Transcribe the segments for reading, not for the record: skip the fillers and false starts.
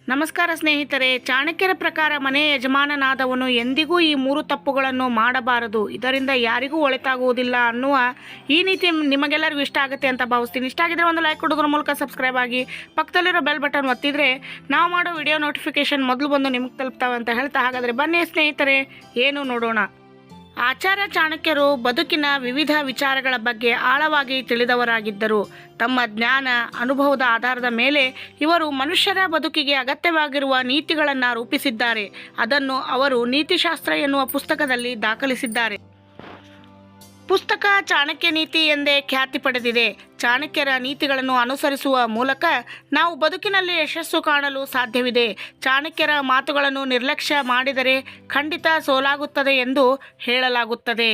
ನಮಸ್ಕಾರ ಸ್ನೇಹಿತರೆ, ಚಾಣಕ್ಯರ ಪ್ರಕಾರ ಮನೆಯ ಯಜಮಾನನಾದವನು ಎಂದಿಗೂ ಈ 3 ತಪ್ಪುಗಳನ್ನು ಮಾಡಬಾರದು, ಇದರಿಂದ ಯಾರಿಗೂ ಒಳಿತಾಗುವುದಿಲ್ಲ ಅನ್ನುವ ಈ ನೀತಿ ನಿಮಗೆಲ್ಲರಿಗೂ ಇಷ್ಟ ಆಗುತ್ತೆ ಅಂತ ಭಾವಿಸ್ತೀನಿ. ಇಷ್ಟ ಆಗಿದ್ರೆ ಒಂದು ಲೈಕ್ ಕೊಡೋದ್ರ ಮೂಲಕ ಸಬ್ಸ್ಕ್ರೈಬ್ ಆಗಿ ಪಕ್ಕದಲ್ಲಿರೋ ಬೆಲ್ ಬಟನ್ ಒತ್ತಿದ್ರೆ ನಾವು ಮಾಡೋ ವಿಡಿಯೋ ನೋಟಿಫಿಕೇಶನ್ ಮೊದಲು ಬಂದು ನಿಮಗೆ ತಲುಪ್ತಾವೆ ಅಂತ ಹೇಳ್ತಾ, ಹಾಗಾದರೆ ಬನ್ನಿ ಸ್ನೇಹಿತರೆ ಏನು ನೋಡೋಣ. ಆಚಾರ್ಯ ಚಾಣಕ್ಯರು ಬದುಕಿನ ವಿವಿಧ ವಿಚಾರಗಳ ಬಗ್ಗೆ ಆಳವಾಗಿ ತಿಳಿದವರಾಗಿದ್ದರು. ತಮ್ಮ ಜ್ಞಾನ ಅನುಭವದ ಆಧಾರದ ಮೇಲೆ ಇವರು ಮನುಷ್ಯರ ಬದುಕಿಗೆ ಅಗತ್ಯವಾಗಿರುವ ನೀತಿಗಳನ್ನು ರೂಪಿಸಿದ್ದಾರೆ. ಅದನ್ನು ಅವರು ನೀತಿಶಾಸ್ತ್ರ ಎನ್ನುವ ಪುಸ್ತಕದಲ್ಲಿ ದಾಖಲಿಸಿದ್ದಾರೆ. ಪುಸ್ತಕ ಚಾಣಕ್ಯ ನೀತಿ ಎಂದೇ ಖ್ಯಾತಿ ಪಡೆದಿದೆ. ಚಾಣಕ್ಯರ ನೀತಿಗಳನ್ನು ಅನುಸರಿಸುವ ಮೂಲಕ ನಾವು ಬದುಕಿನಲ್ಲಿ ಯಶಸ್ಸು ಕಾಣಲು ಸಾಧ್ಯವಿದೆ. ಚಾಣಕ್ಯರ ಮಾತುಗಳನ್ನು ನಿರ್ಲಕ್ಷ್ಯ ಮಾಡಿದರೆ ಖಂಡಿತ ಸೋಲಾಗುತ್ತದೆ ಎಂದು ಹೇಳಲಾಗುತ್ತದೆ.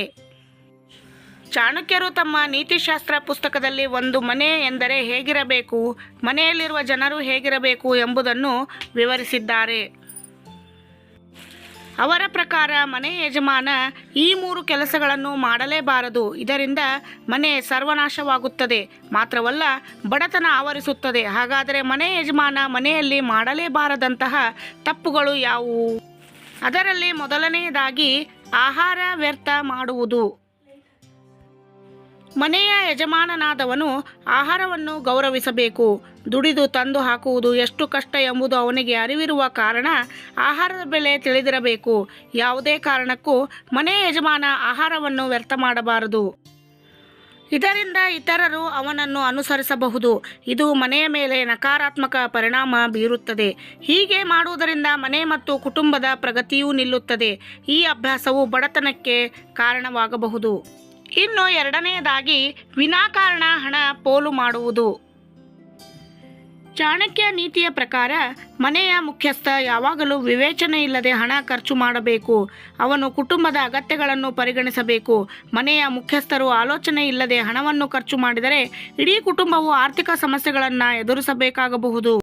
ಚಾಣಕ್ಯರು ತಮ್ಮ ನೀತಿಶಾಸ್ತ್ರ ಪುಸ್ತಕದಲ್ಲಿ ಒಂದು ಮನೆ ಎಂದರೆ ಹೇಗಿರಬೇಕು, ಮನೆಯಲ್ಲಿರುವ ಜನರು ಹೇಗಿರಬೇಕು ಎಂಬುದನ್ನು ವಿವರಿಸಿದ್ದಾರೆ. ಅವರ ಪ್ರಕಾರ ಮನೆ ಯಜಮಾನ ಈ 3 ಕೆಲಸಗಳನ್ನು ಮಾಡಲೇಬಾರದು. ಇದರಿಂದ ಮನೆ ಸರ್ವನಾಶವಾಗುತ್ತದೆ, ಮಾತ್ರವಲ್ಲ ಬಡತನ ಆವರಿಸುತ್ತದೆ. ಹಾಗಾದರೆ ಮನೆ ಯಜಮಾನ ಮನೆಯಲ್ಲಿ ಮಾಡಲೇಬಾರದಂತಹ ತಪ್ಪುಗಳು ಯಾವುವು? ಅದರಲ್ಲಿ ಮೊದಲನೆಯದಾಗಿ ಆಹಾರ ವ್ಯರ್ಥ ಮಾಡುವುದು. ಮನೆಯ ಯಜಮಾನನಾದವನು ಆಹಾರವನ್ನು ಗೌರವಿಸಬೇಕು. ದುಡಿದು ತಂದು ಹಾಕುವುದು ಎಷ್ಟು ಕಷ್ಟ ಎಂಬುದು ಅವನಿಗೆ ಅರಿವಿರುವ ಕಾರಣ ಆಹಾರದ ಬೆಲೆ ತಿಳಿದಿರಬೇಕು. ಯಾವುದೇ ಕಾರಣಕ್ಕೂ ಮನೆಯ ಯಜಮಾನ ಆಹಾರವನ್ನು ವ್ಯರ್ಥ ಮಾಡಬಾರದು. ಇದರಿಂದ ಇತರರು ಅವನನ್ನು ಅನುಸರಿಸಬಹುದು. ಇದು ಮನೆಯ ಮೇಲೆ ನಕಾರಾತ್ಮಕ ಪರಿಣಾಮ ಬೀರುತ್ತದೆ. ಹೀಗೆ ಮಾಡುವುದರಿಂದ ಮನೆ ಮತ್ತು ಕುಟುಂಬದ ಪ್ರಗತಿಯೂ ನಿಲ್ಲುತ್ತದೆ. ಈ ಅಭ್ಯಾಸವು ಬಡತನಕ್ಕೆ ಕಾರಣವಾಗಬಹುದು. ಇನ್ನು ಎರಡನೆಯದಾಗಿ ವಿನಾಕಾರಣ ಹಣ ಪೋಲು ಮಾಡುವುದು. ಚಾಣಕ್ಯ ನೀತಿಯ ಪ್ರಕಾರ ಮನೆಯ ಮುಖ್ಯಸ್ಥ ಯಾವಾಗಲೂ ವಿವೇಚನೆ ಇಲ್ಲದೆ ಹಣ ಖರ್ಚು ಮಾಡಬೇಕು. ಅವನು ಕುಟುಂಬದ ಅಗತ್ಯಗಳನ್ನು ಪರಿಗಣಿಸಬೇಕು. ಮನೆಯ ಮುಖ್ಯಸ್ಥರು ಆಲೋಚನೆ ಇಲ್ಲದೆ ಹಣವನ್ನು ಖರ್ಚು ಮಾಡಿದರೆ ಇಡೀ ಕುಟುಂಬವು ಆರ್ಥಿಕ ಸಮಸ್ಯೆಗಳನ್ನು ಎದುರಿಸಬೇಕಾಗಬಹುದು.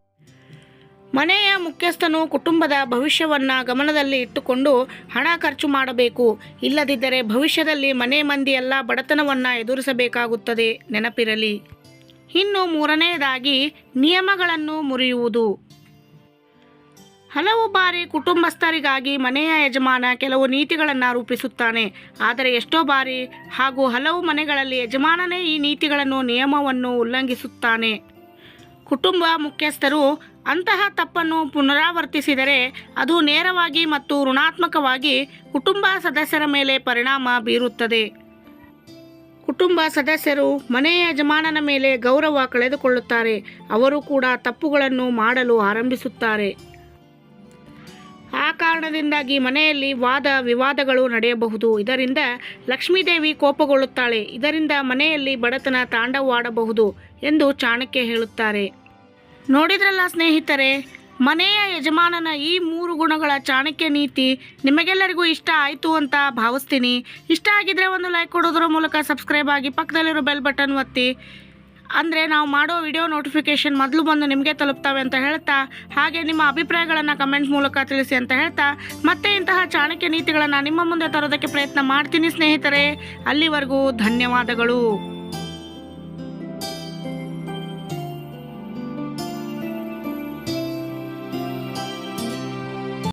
ಮನೆಯ ಮುಖ್ಯಸ್ಥನು ಕುಟುಂಬದ ಭವಿಷ್ಯವನ್ನು ಗಮನದಲ್ಲಿ ಇಟ್ಟುಕೊಂಡು ಹಣ ಖರ್ಚು ಮಾಡಬೇಕು. ಇಲ್ಲದಿದ್ದರೆ ಭವಿಷ್ಯದಲ್ಲಿ ಮನೆ ಮಂದಿಯೆಲ್ಲ ಬಡತನವನ್ನು ಎದುರಿಸಬೇಕಾಗುತ್ತದೆ, ನೆನಪಿರಲಿ. ಇನ್ನು ಮೂರನೆಯದಾಗಿ ನಿಯಮಗಳನ್ನು ಮುರಿಯುವುದು. ಹಲವು ಬಾರಿ ಕುಟುಂಬಸ್ಥರಿಗಾಗಿ ಮನೆಯ ಯಜಮಾನ ಕೆಲವು ನೀತಿಗಳನ್ನು ರೂಪಿಸುತ್ತಾನೆ. ಆದರೆ ಎಷ್ಟೋ ಬಾರಿ ಹಾಗೂ ಹಲವು ಮನೆಗಳಲ್ಲಿ ಯಜಮಾನನೇ ಈ ನೀತಿಗಳನ್ನು ನಿಯಮವನ್ನು ಉಲ್ಲಂಘಿಸುತ್ತಾನೆ. ಕುಟುಂಬ ಮುಖ್ಯಸ್ಥರು ಅಂತಹ ತಪ್ಪನ್ನು ಪುನರಾವರ್ತಿಸಿದರೆ ಅದು ನೇರವಾಗಿ ಮತ್ತು ಋಣಾತ್ಮಕವಾಗಿ ಕುಟುಂಬ ಸದಸ್ಯರ ಮೇಲೆ ಪರಿಣಾಮ ಬೀರುತ್ತದೆ. ಕುಟುಂಬ ಸದಸ್ಯರು ಮನೆಯ ಯಜಮಾನನ ಮೇಲೆ ಗೌರವ ಕಳೆದುಕೊಳ್ಳುತ್ತಾರೆ. ಅವರು ಕೂಡ ತಪ್ಪುಗಳನ್ನು ಮಾಡಲು ಆರಂಭಿಸುತ್ತಾರೆ. ಆ ಕಾರಣದಿಂದಾಗಿ ಮನೆಯಲ್ಲಿ ವಾದ ವಿವಾದಗಳು ನಡೆಯಬಹುದು. ಇದರಿಂದ ಲಕ್ಷ್ಮೀದೇವಿ ಕೋಪಗೊಳ್ಳುತ್ತಾಳೆ. ಇದರಿಂದ ಮನೆಯಲ್ಲಿ ಬಡತನ ತಾಂಡವವಾಡಬಹುದು ಎಂದು ಚಾಣಕ್ಯ ಹೇಳುತ್ತಾರೆ. ನೋಡಿದ್ರಲ್ಲ ಸ್ನೇಹಿತರೆ, ಮನೆಯ ಯಜಮಾನನ ಈ 3 ಗುಣಗಳ ಚಾಣಕ್ಯ ನೀತಿ ನಿಮಗೆಲ್ಲರಿಗೂ ಇಷ್ಟ ಆಯಿತು ಅಂತ ಭಾವಿಸ್ತೀನಿ. ಇಷ್ಟ ಆಗಿದ್ರೆ ಒಂದು ಲೈಕ್ ಕೊಡೋದ್ರ ಮೂಲಕ ಸಬ್ಸ್ಕ್ರೈಬ್ ಆಗಿ ಪಕ್ಕದಲ್ಲಿರೋ ಬೆಲ್ ಬಟನ್ ಒತ್ತಿ. ಅಂದರೆ ನಾವು ಮಾಡೋ ವಿಡಿಯೋ ನೋಟಿಫಿಕೇಷನ್ ಮೊದಲು ಬಂದು ನಿಮಗೆ ತಲುಪ್ತವೆ ಅಂತ ಹೇಳ್ತಾ, ಹಾಗೆ ನಿಮ್ಮ ಅಭಿಪ್ರಾಯಗಳನ್ನು ಕಮೆಂಟ್ ಮೂಲಕ ತಿಳಿಸಿ ಅಂತ ಹೇಳ್ತಾ, ಮತ್ತೆ ಇಂತಹ ಚಾಣಕ್ಯ ನೀತಿಗಳನ್ನು ನಿಮ್ಮ ಮುಂದೆ ತರೋದಕ್ಕೆ ಪ್ರಯತ್ನ ಮಾಡ್ತೀನಿ ಸ್ನೇಹಿತರೆ. ಅಲ್ಲಿವರೆಗೂ ಧನ್ಯವಾದಗಳು.